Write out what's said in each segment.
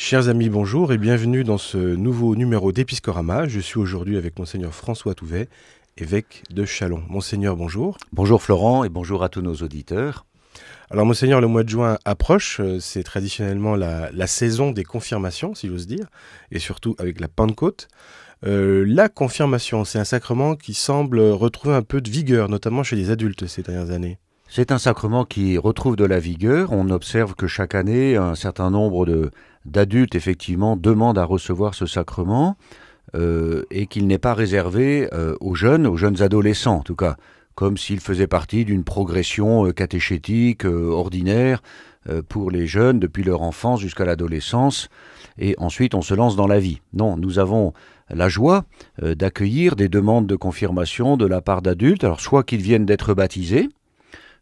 Chers amis, bonjour et bienvenue dans ce nouveau numéro d'Episcorama. Je suis aujourd'hui avec Monseigneur François Touvet, évêque de Châlons. Monseigneur, bonjour. Bonjour Florent et bonjour à tous nos auditeurs. Alors Monseigneur, le mois de juin approche, c'est traditionnellement la saison des confirmations, si j'ose dire, et surtout avec la Pentecôte. La confirmation, c'est un sacrement qui semble retrouver un peu de vigueur, notamment chez les adultes ces dernières années. C'est un sacrement qui retrouve de la vigueur. On observe que chaque année, un certain nombre d'adultes, effectivement, demandent à recevoir ce sacrement et qu'il n'est pas réservé aux jeunes adolescents, en tout cas, comme s'il faisait partie d'une progression catéchétique ordinaire pour les jeunes, depuis leur enfance jusqu'à l'adolescence, et ensuite on se lance dans la vie. Non, nous avons la joie d'accueillir des demandes de confirmation de la part d'adultes, alors soit qu'ils viennent d'être baptisés,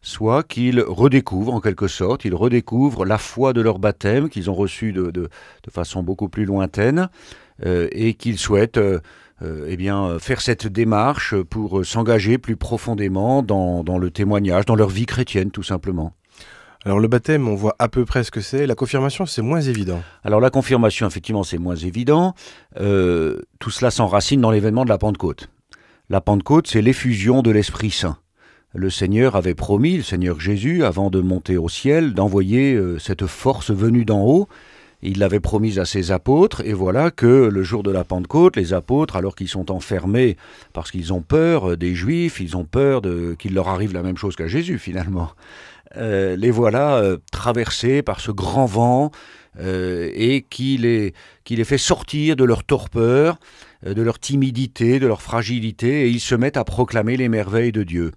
soit qu'ils redécouvrent en quelque sorte, ils redécouvrent la foi de leur baptême qu'ils ont reçu de façon beaucoup plus lointaine et qu'ils souhaitent faire cette démarche pour s'engager plus profondément dans le témoignage, dans leur vie chrétienne tout simplement. Alors le baptême, on voit à peu près ce que c'est. La confirmation, c'est moins évident. Alors la confirmation, effectivement, c'est moins évident. Tout cela s'enracine dans l'événement de la Pentecôte. La Pentecôte, c'est l'effusion de l'Esprit Saint. Le Seigneur avait promis, le Seigneur Jésus, avant de monter au ciel, d'envoyer cette force venue d'en haut. Il l'avait promise à ses apôtres, et voilà que le jour de la Pentecôte, les apôtres, alors qu'ils sont enfermés parce qu'ils ont peur des Juifs, ils ont peur qu'il leur arrive la même chose qu'à Jésus finalement, les voilà traversés par ce grand vent et qui les fait sortir de leur torpeur, de leur timidité, de leur fragilité, et ils se mettent à proclamer les merveilles de Dieu.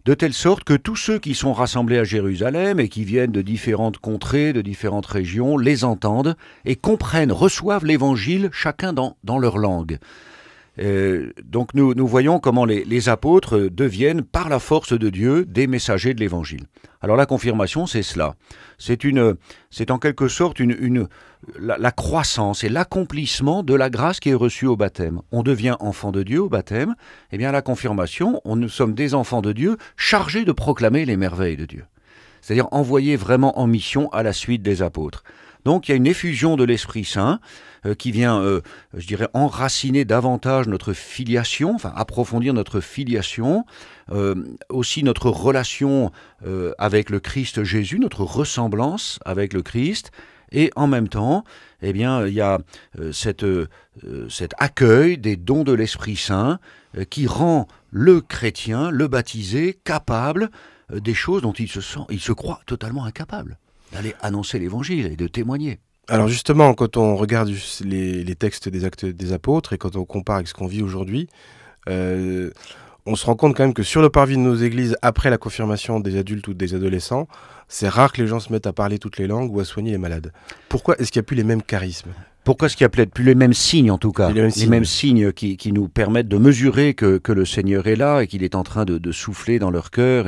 De telle sorte que tous ceux qui sont rassemblés à Jérusalem et qui viennent de différentes contrées, de différentes régions, les entendent et comprennent, reçoivent l'Évangile, chacun dans leur langue. Donc nous voyons comment les apôtres deviennent, par la force de Dieu, des messagers de l'Évangile. Alors la confirmation, c'est cela. C'est en quelque sorte la croissance et l'accomplissement de la grâce qui est reçue au baptême. On devient enfant de Dieu au baptême. Eh bien, à la confirmation, nous sommes des enfants de Dieu chargés de proclamer les merveilles de Dieu. C'est-à-dire envoyés vraiment en mission à la suite des apôtres. Donc il y a une effusion de l'Esprit Saint qui vient, je dirais, enraciner davantage notre filiation, enfin approfondir notre filiation, aussi notre relation avec le Christ Jésus, notre ressemblance avec le Christ, et en même temps, eh bien, il y a cet accueil des dons de l'Esprit Saint qui rend le chrétien, le baptisé, capable des choses dont il se croit totalement incapable, d'aller annoncer l'Évangile et de témoigner. Alors justement, quand on regarde les textes des Actes des Apôtres et quand on compare avec ce qu'on vit aujourd'hui, on se rend compte quand même que sur le parvis de nos églises, après la confirmation des adultes ou des adolescents, c'est rare que les gens se mettent à parler toutes les langues ou à soigner les malades. Pourquoi est-ce qu'il n'y a plus les mêmes charismes ? Pourquoi est-ce qu'il n'y a peut-être plus les mêmes signes, en tout cas, les mêmes signes qui nous permettent de mesurer que le Seigneur est là et qu'il est en train de souffler dans leur cœur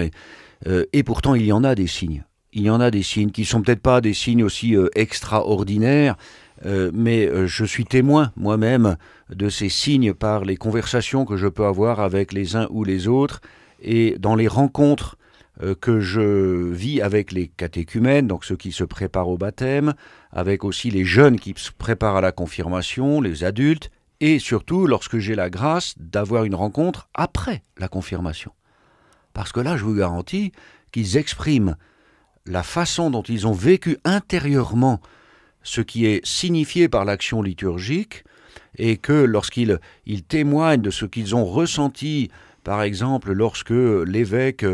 et pourtant il y en a des signes. Il y en a des signes qui ne sont peut-être pas des signes aussi extraordinaires, mais je suis témoin moi-même de ces signes par les conversations que je peux avoir avec les uns ou les autres et dans les rencontres que je vis avec les catéchumènes, donc ceux qui se préparent au baptême, avec aussi les jeunes qui se préparent à la confirmation, les adultes, et surtout lorsque j'ai la grâce d'avoir une rencontre après la confirmation. Parce que là, je vous garantis qu'ils expriment la façon dont ils ont vécu intérieurement ce qui est signifié par l'action liturgique et que lorsqu'ils témoignent de ce qu'ils ont ressenti, par exemple lorsque l'évêque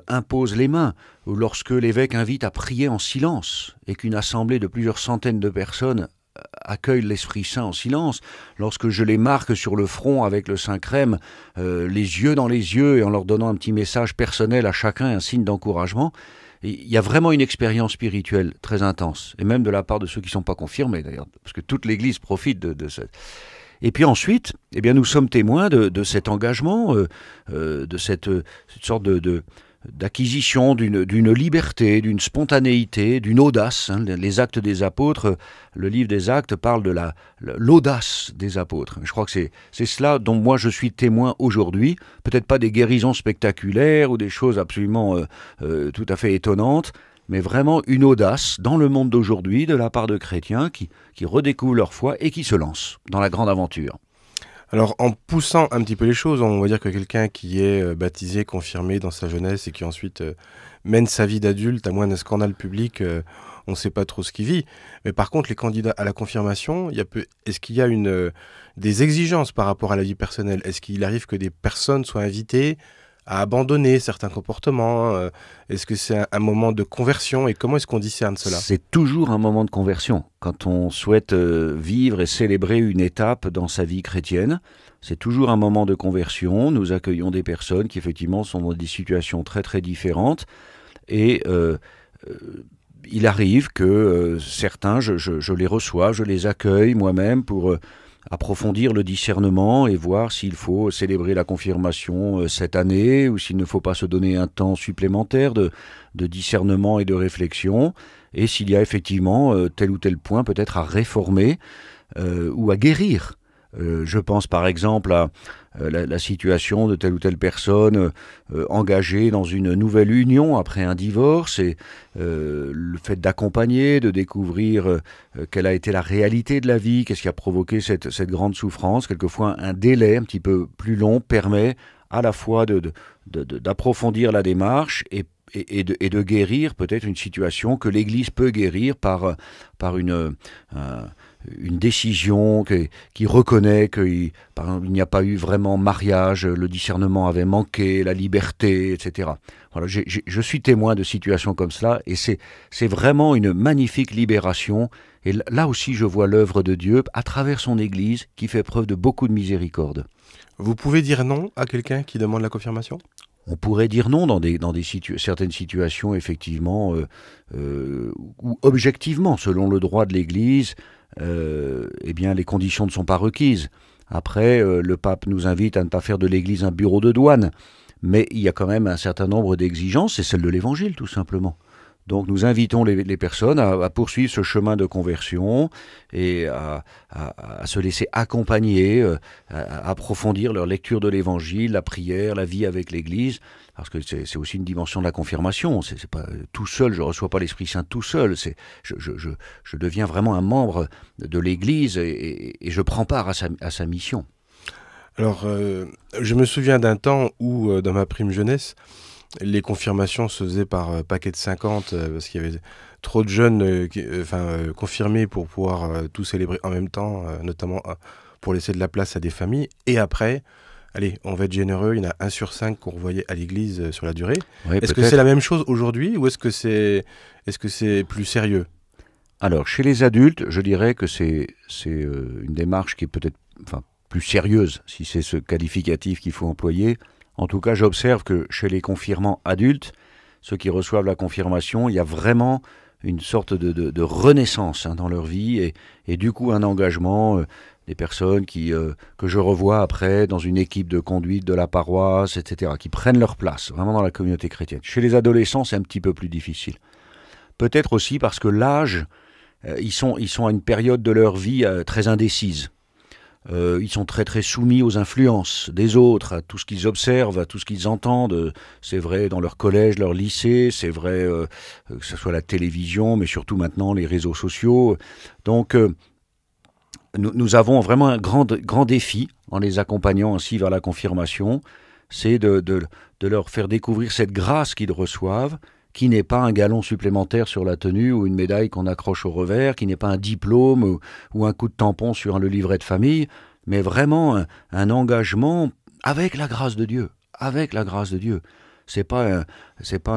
impose les mains ou lorsque l'évêque invite à prier en silence et qu'une assemblée de plusieurs centaines de personnes accueille l'Esprit Saint en silence, lorsque je les marque sur le front avec le Saint-Crème, les yeux dans les yeux et en leur donnant un petit message personnel à chacun, un signe d'encouragement, il y a vraiment une expérience spirituelle très intense, et même de la part de ceux qui ne sont pas confirmés d'ailleurs, parce que toute l'Église profite de ça. Et puis ensuite, eh bien, nous sommes témoins de cet engagement, de cette sorte d'acquisition d'une liberté, d'une spontanéité, d'une audace. Les Actes des Apôtres, le livre des Actes parle de l'audace des apôtres. Je crois que c'est cela dont moi je suis témoin aujourd'hui. Peut-être pas des guérisons spectaculaires ou des choses absolument tout à fait étonnantes, mais vraiment une audace dans le monde d'aujourd'hui de la part de chrétiens qui redécouvrent leur foi et qui se lancent dans la grande aventure. Alors, en poussant un petit peu les choses, on va dire que quelqu'un qui est baptisé, confirmé dans sa jeunesse et qui ensuite mène sa vie d'adulte, à moins d'un scandale public, on ne sait pas trop ce qu'il vit. Mais par contre, les candidats à la confirmation, est-ce qu'il y a des exigences par rapport à la vie personnelle? Est-ce qu'il arrive que des personnes soient invitées à abandonner certains comportements? Est-ce que c'est un moment de conversion? Et comment est-ce qu'on discerne cela? C'est toujours un moment de conversion. Quand on souhaite vivre et célébrer une étape dans sa vie chrétienne, c'est toujours un moment de conversion. Nous accueillons des personnes qui effectivement sont dans des situations très très différentes. Et il arrive que certains, je les reçois, je les accueille moi-même pour approfondir le discernement et voir s'il faut célébrer la confirmation cette année ou s'il ne faut pas se donner un temps supplémentaire de discernement et de réflexion, et s'il y a effectivement tel ou tel point peut-être à réformer ou à guérir. Je pense par exemple à la situation de telle ou telle personne engagée dans une nouvelle union après un divorce, et le fait d'accompagner, de découvrir quelle a été la réalité de la vie, qu'est-ce qui a provoqué cette grande souffrance. Quelquefois un délai un petit peu plus long permet à la fois d'approfondir la démarche et de guérir peut-être une situation que l'Église peut guérir par une décision qui reconnaît qu'il n'y a pas eu vraiment mariage, le discernement avait manqué, la liberté, etc. Voilà, je suis témoin de situations comme cela, et c'est vraiment une magnifique libération. Et là aussi, je vois l'œuvre de Dieu à travers son Église qui fait preuve de beaucoup de miséricorde. Vous pouvez dire non à quelqu'un qui demande la confirmation? On pourrait dire non dans certaines situations, effectivement, où objectivement, selon le droit de l'Église, eh bien, les conditions ne sont pas requises. Après, le pape nous invite à ne pas faire de l'Église un bureau de douane, mais il y a quand même un certain nombre d'exigences, c'est celle de l'Évangile, tout simplement. Donc nous invitons les personnes à poursuivre ce chemin de conversion et à se laisser accompagner, à approfondir leur lecture de l'Évangile, la prière, la vie avec l'Église, parce que c'est aussi une dimension de la confirmation. C'est pas tout seul, je ne reçois pas l'Esprit Saint tout seul, je deviens vraiment un membre de l'Église et je prends part à sa mission. Alors, je me souviens d'un temps où, dans ma prime jeunesse, les confirmations se faisaient par paquet de 50 parce qu'il y avait trop de jeunes confirmés pour pouvoir tout célébrer en même temps, notamment pour laisser de la place à des familles. Et après, allez, on va être généreux, il y en a 1 sur 5 qu'on revoyait à l'église sur la durée. Oui, est-ce que c'est la même chose aujourd'hui ou est-ce que c'est plus sérieux? Alors, chez les adultes, je dirais que c'est une démarche qui est peut-être plus sérieuse, si c'est ce qualificatif qu'il faut employer. En tout cas, j'observe que chez les confirmants adultes, ceux qui reçoivent la confirmation, il y a vraiment une sorte de renaissance dans leur vie et du coup un engagement des personnes que je revois après dans une équipe de conduite de la paroisse, etc., qui prennent leur place vraiment dans la communauté chrétienne. Chez les adolescents, c'est un petit peu plus difficile. Peut-être aussi parce que l'âge, ils sont à une période de leur vie très indécise. Ils sont très très soumis aux influences des autres, à tout ce qu'ils observent, à tout ce qu'ils entendent. C'est vrai dans leur collège, leur lycée, c'est vrai que ce soit la télévision, mais surtout maintenant les réseaux sociaux. Donc nous avons vraiment un grand défi en les accompagnant ainsi vers la confirmation, c'est de leur faire découvrir cette grâce qu'ils reçoivent, qui n'est pas un galon supplémentaire sur la tenue ou une médaille qu'on accroche au revers, qui n'est pas un diplôme ou un coup de tampon sur le livret de famille, mais vraiment un engagement avec la grâce de Dieu, avec la grâce de Dieu. C'est pas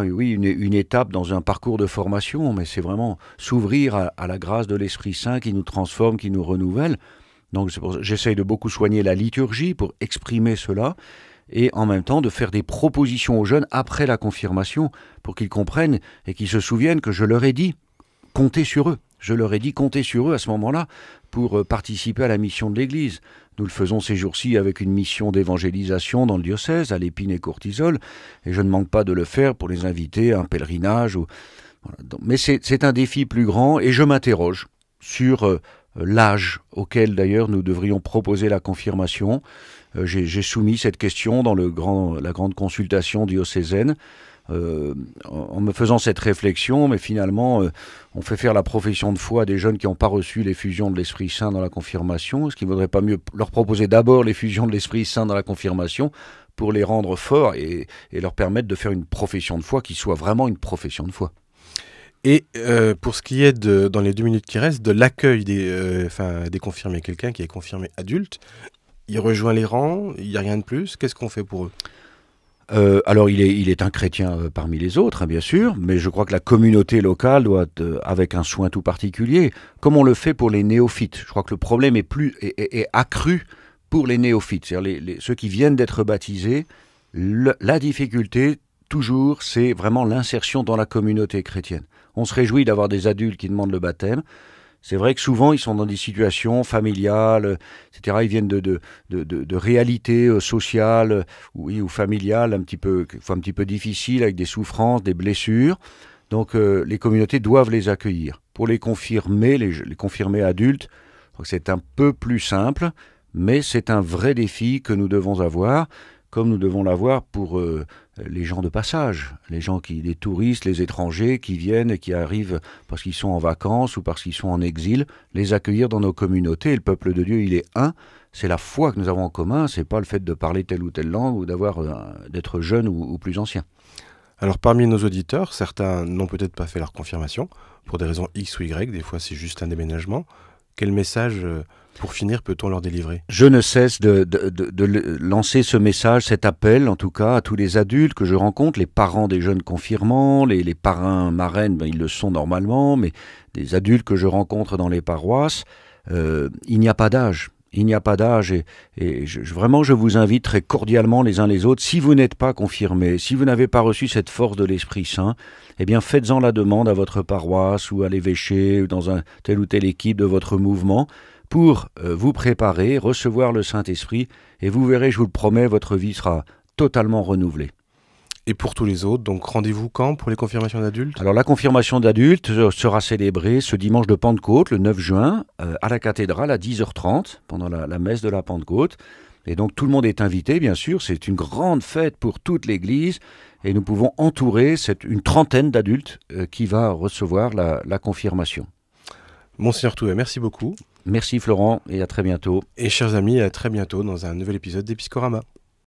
une étape dans un parcours de formation, mais c'est vraiment s'ouvrir à la grâce de l'Esprit Saint qui nous transforme, qui nous renouvelle. Donc j'essaye de beaucoup soigner la liturgie pour exprimer cela, et en même temps de faire des propositions aux jeunes après la confirmation pour qu'ils comprennent et qu'ils se souviennent que je leur ai dit comptez sur eux. Je leur ai dit comptez sur eux à ce moment-là pour participer à la mission de l'Église. Nous le faisons ces jours-ci avec une mission d'évangélisation dans le diocèse à l'Épine et Courtisol, et je ne manque pas de le faire pour les inviter à un pèlerinage. Voilà. Mais c'est un défi plus grand et je m'interroge sur l'âge auquel d'ailleurs nous devrions proposer la confirmation. J'ai soumis cette question dans la grande consultation diocésaine. en me faisant cette réflexion, mais finalement, on fait faire la profession de foi à des jeunes qui n'ont pas reçu l'effusion de l'Esprit Saint dans la confirmation. Est-ce qu'il ne vaudrait pas mieux leur proposer d'abord l'effusion de l'Esprit Saint dans la confirmation pour les rendre forts et leur permettre de faire une profession de foi qui soit vraiment une profession de foi? Et pour ce qui est, dans les 2 minutes qui restent, de l'accueil des confirmés, quelqu'un qui est confirmé adulte, il rejoint les rangs, il n'y a rien de plus, qu'est-ce qu'on fait pour eux? Alors il est un chrétien parmi les autres, hein, bien sûr, mais je crois que la communauté locale doit être avec un soin tout particulier, comme on le fait pour les néophytes. Je crois que le problème est accru pour les néophytes, c'est-à-dire ceux qui viennent d'être baptisés. La difficulté, toujours, c'est vraiment l'insertion dans la communauté chrétienne. On se réjouit d'avoir des adultes qui demandent le baptême. C'est vrai que souvent, ils sont dans des situations familiales, etc. Ils viennent de réalités sociales ou familiales un petit peu difficiles, avec des souffrances, des blessures. Donc, les communautés doivent les accueillir. Pour les confirmer, les confirmer adultes, donc c'est un peu plus simple, mais c'est un vrai défi que nous devons avoir, comme nous devons l'avoir pour les gens de passage, les touristes, les étrangers qui viennent et qui arrivent parce qu'ils sont en vacances ou parce qu'ils sont en exil, les accueillir dans nos communautés. Et le peuple de Dieu, il est un. C'est la foi que nous avons en commun, c'est pas le fait de parler telle ou telle langue ou d'être jeune ou plus ancien. Alors parmi nos auditeurs, certains n'ont peut-être pas fait leur confirmation, pour des raisons X ou Y, des fois c'est juste un déménagement. Quel message, pour finir, peut-on leur délivrer? Je ne cesse de lancer ce message, cet appel, en tout cas, à tous les adultes que je rencontre, les parents des jeunes confirmants, les parrains, marraines, ils le sont normalement, mais des adultes que je rencontre dans les paroisses, il n'y a pas d'âge. Il n'y a pas d'âge et vraiment je vous invite très cordialement les uns les autres, si vous n'êtes pas confirmés, si vous n'avez pas reçu cette force de l'Esprit Saint, eh bien faites-en la demande à votre paroisse ou à l'évêché ou dans telle ou telle équipe de votre mouvement pour vous préparer, recevoir le Saint-Esprit et vous verrez, je vous le promets, votre vie sera totalement renouvelée. Et pour tous les autres, donc rendez-vous quand pour les confirmations d'adultes? Alors la confirmation d'adultes sera célébrée ce dimanche de Pentecôte, le 9 juin, à la cathédrale à 10h30, pendant la messe de la Pentecôte. Et donc tout le monde est invité, bien sûr, c'est une grande fête pour toute l'Église, et nous pouvons entourer une trentaine d'adultes qui va recevoir la confirmation. Monseigneur Touet, merci beaucoup. Merci Florent, et à très bientôt. Et chers amis, à très bientôt dans un nouvel épisode d'Episcorama.